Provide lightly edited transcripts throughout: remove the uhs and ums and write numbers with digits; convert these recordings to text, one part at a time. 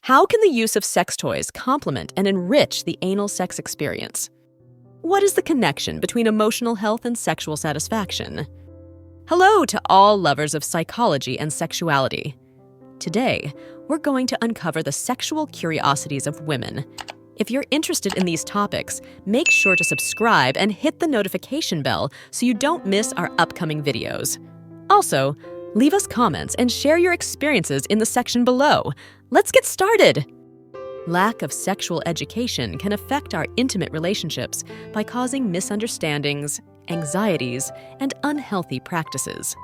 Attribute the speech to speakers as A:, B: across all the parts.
A: How can the use of sex toys complement and enrich the anal sex experience? What is the connection between emotional health and sexual satisfaction? Hello to all lovers of psychology and sexuality. Today, we're going to uncover the sexual curiosities of women. If you're interested in these topics, make sure to subscribe and hit the notification bell so you don't miss our upcoming videos. Also, leave us comments and share your experiences in the section below. Let's get started! Lack of sexual education can affect our intimate relationships by causing misunderstandings, anxieties, and unhealthy practices.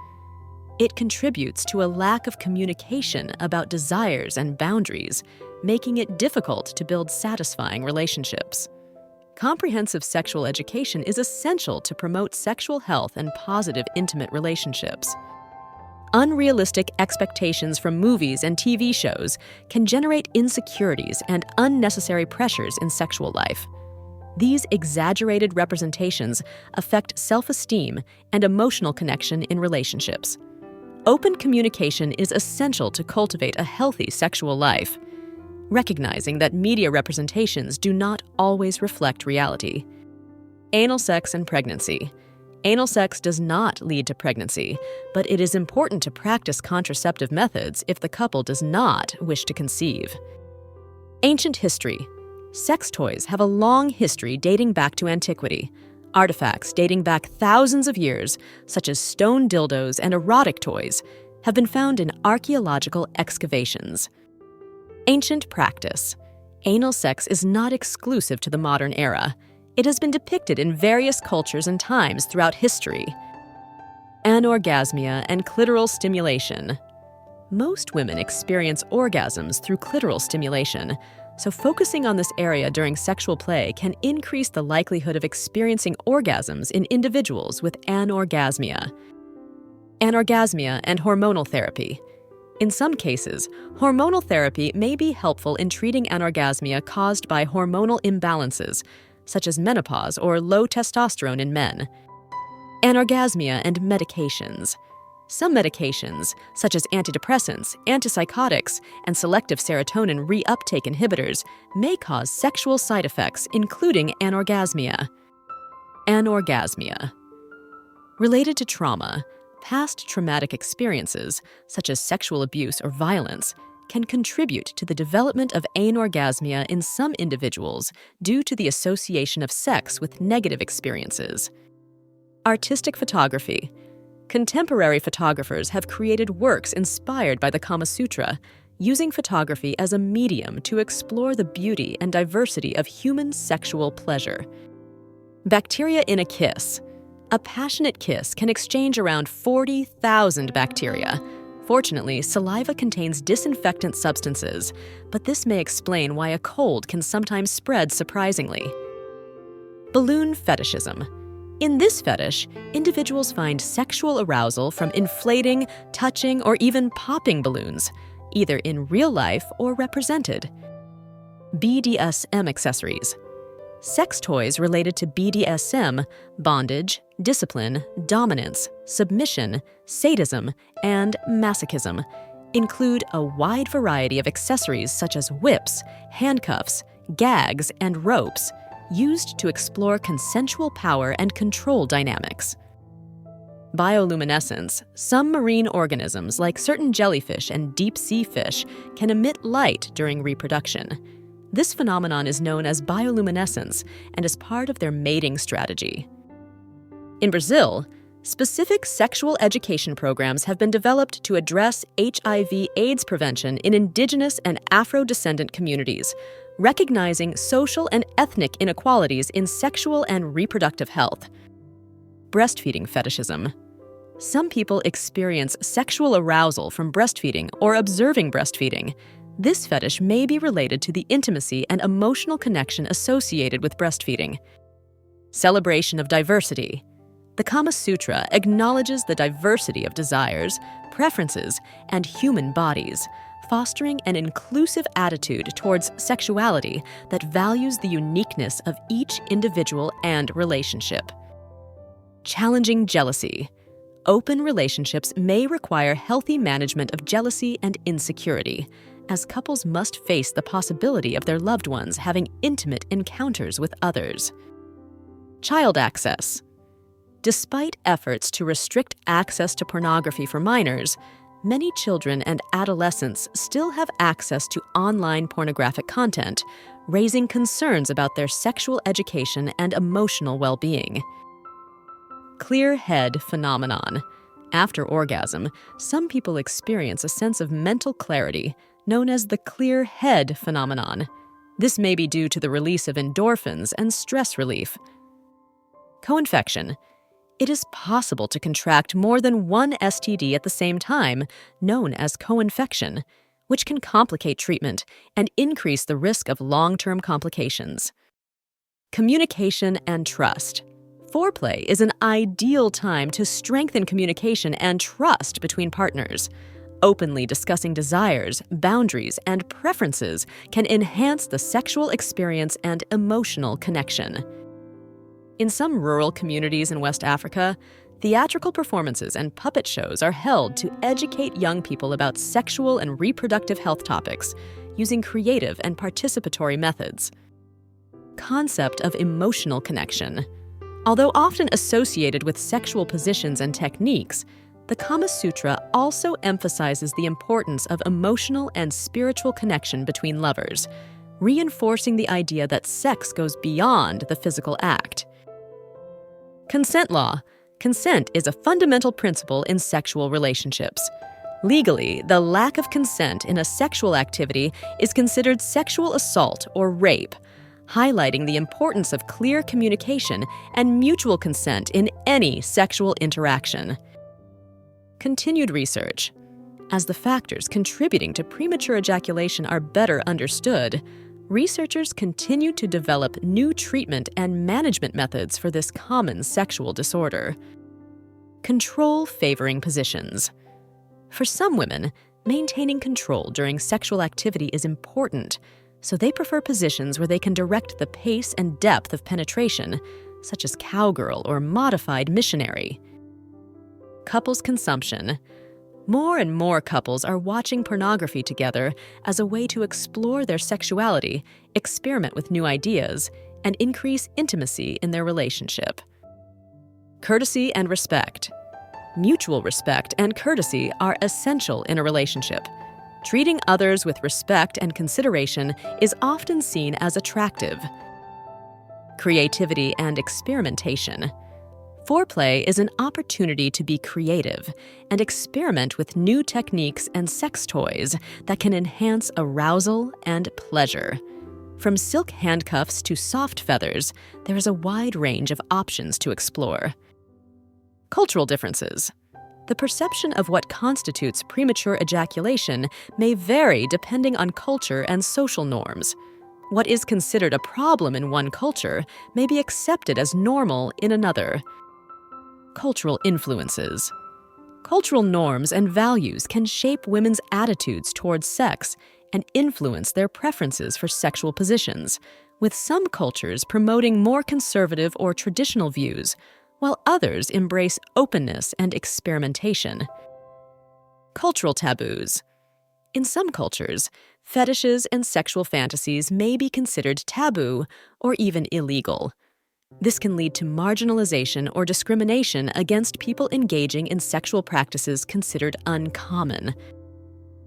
A: It contributes to a lack of communication about desires and boundaries, making it difficult to build satisfying relationships. Comprehensive sexual education is essential to promote sexual health and positive intimate relationships. Unrealistic expectations from movies and TV shows can generate insecurities and unnecessary pressures in sexual life. These exaggerated representations affect self-esteem and emotional connection in relationships. Open communication is essential to cultivate a healthy sexual life. Recognizing that media representations do not always reflect reality. Anal sex and pregnancy. Anal sex does not lead to pregnancy, but it is important to practice contraceptive methods if the couple does not wish to conceive. Ancient history. Sex toys have a long history dating back to antiquity. Artifacts dating back thousands of years, such as stone dildos and erotic toys, have been found in archaeological excavations. Ancient practice. Anal sex is not exclusive to the modern era. It has been depicted in various cultures and times throughout history. Anorgasmia and clitoral stimulation. Most women experience orgasms through clitoral stimulation, so focusing on this area during sexual play can increase the likelihood of experiencing orgasms in individuals with anorgasmia. Anorgasmia and hormonal therapy. In some cases, hormonal therapy may be helpful in treating anorgasmia caused by hormonal imbalances, such as menopause or low testosterone in men. Anorgasmia and medications. Some medications, such as antidepressants, antipsychotics, and selective serotonin reuptake inhibitors, may cause sexual side effects, including anorgasmia. Anorgasmia. Related to trauma, past traumatic experiences, such as sexual abuse or violence, can contribute to the development of anorgasmia in some individuals due to the association of sex with negative experiences. Artistic photography. Contemporary photographers have created works inspired by the Kama Sutra, using photography as a medium to explore the beauty and diversity of human sexual pleasure. Bacteria in a kiss. A passionate kiss can exchange around 40,000 bacteria. Fortunately, saliva contains disinfectant substances, but this may explain why a cold can sometimes spread surprisingly. Balloon fetishism. In this fetish, individuals find sexual arousal from inflating, touching, or even popping balloons, either in real life or represented. BDSM accessories. Sex toys related to BDSM, bondage, discipline, dominance, submission, sadism, and masochism, include a wide variety of accessories such as whips, handcuffs, gags, and ropes, used to explore consensual power and control dynamics. Bioluminescence. Some marine organisms, like certain jellyfish and deep-sea fish, can emit light during reproduction. This phenomenon is known as bioluminescence and is part of their mating strategy. In Brazil, specific sexual education programs have been developed to address HIV/AIDS prevention in indigenous and Afro-descendant communities, recognizing social and ethnic inequalities in sexual and reproductive health. Breastfeeding fetishism. Some people experience sexual arousal from breastfeeding or observing breastfeeding. This fetish may be related to the intimacy and emotional connection associated with breastfeeding. Celebration of diversity. The Kama Sutra acknowledges the diversity of desires, preferences, and human bodies, fostering an inclusive attitude towards sexuality that values the uniqueness of each individual and relationship. Challenging jealousy. Open relationships may require healthy management of jealousy and insecurity, as couples must face the possibility of their loved ones having intimate encounters with others. Child access. Despite efforts to restrict access to pornography for minors, many children and adolescents still have access to online pornographic content, raising concerns about their sexual education and emotional well-being. Clear head phenomenon. After orgasm, some people experience a sense of mental clarity, known as the clear head phenomenon. This may be due to the release of endorphins and stress relief. Co-infection. It is possible to contract more than one STD at the same time, known as co-infection, which can complicate treatment and increase the risk of long-term complications. Communication and trust. Foreplay is an ideal time to strengthen communication and trust between partners. Openly discussing desires, boundaries, and preferences can enhance the sexual experience and emotional connection. In some rural communities in West Africa, theatrical performances and puppet shows are held to educate young people about sexual and reproductive health topics using creative and participatory methods. Concept of emotional connection. Although often associated with sexual positions and techniques, the Kama Sutra also emphasizes the importance of emotional and spiritual connection between lovers, reinforcing the idea that sex goes beyond the physical act. Consent law. Consent is a fundamental principle in sexual relationships. Legally, the lack of consent in a sexual activity is considered sexual assault or rape, highlighting the importance of clear communication and mutual consent in any sexual interaction. Continued research. As the factors contributing to premature ejaculation are better understood, researchers continue to develop new treatment and management methods for this common sexual disorder. Control favoring positions. For some women, maintaining control during sexual activity is important, so they prefer positions where they can direct the pace and depth of penetration, such as cowgirl or modified missionary. Couples consumption. More and more couples are watching pornography together as a way to explore their sexuality, experiment with new ideas, and increase intimacy in their relationship. Courtesy and respect. Mutual respect and courtesy are essential in a relationship. Treating others with respect and consideration is often seen as attractive. Creativity and experimentation. Foreplay is an opportunity to be creative and experiment with new techniques and sex toys that can enhance arousal and pleasure. From silk handcuffs to soft feathers, there is a wide range of options to explore. Cultural differences. The perception of what constitutes premature ejaculation may vary depending on culture and social norms. What is considered a problem in one culture may be accepted as normal in another. Cultural influences. Cultural norms and values can shape women's attitudes towards sex and influence their preferences for sexual positions, with some cultures promoting more conservative or traditional views, while others embrace openness and experimentation. Cultural taboos. In some cultures, fetishes and sexual fantasies may be considered taboo or even illegal. This can lead to marginalization or discrimination against people engaging in sexual practices considered uncommon.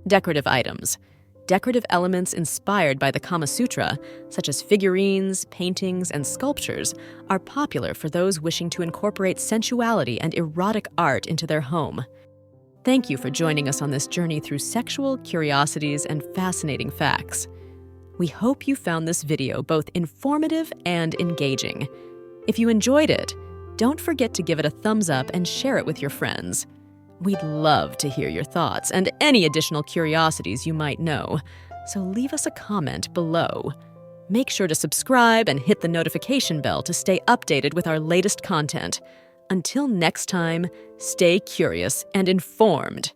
A: Decorative items. Decorative elements inspired by the Kama Sutra, such as figurines, paintings, and sculptures, are popular for those wishing to incorporate sensuality and erotic art into their home. Thank you for joining us on this journey through sexual curiosities and fascinating facts. We hope you found this video both informative and engaging. If you enjoyed it, don't forget to give it a thumbs up and share it with your friends. We'd love to hear your thoughts and any additional curiosities you might know, so leave us a comment below. Make sure to subscribe and hit the notification bell to stay updated with our latest content. Until next time, stay curious and informed.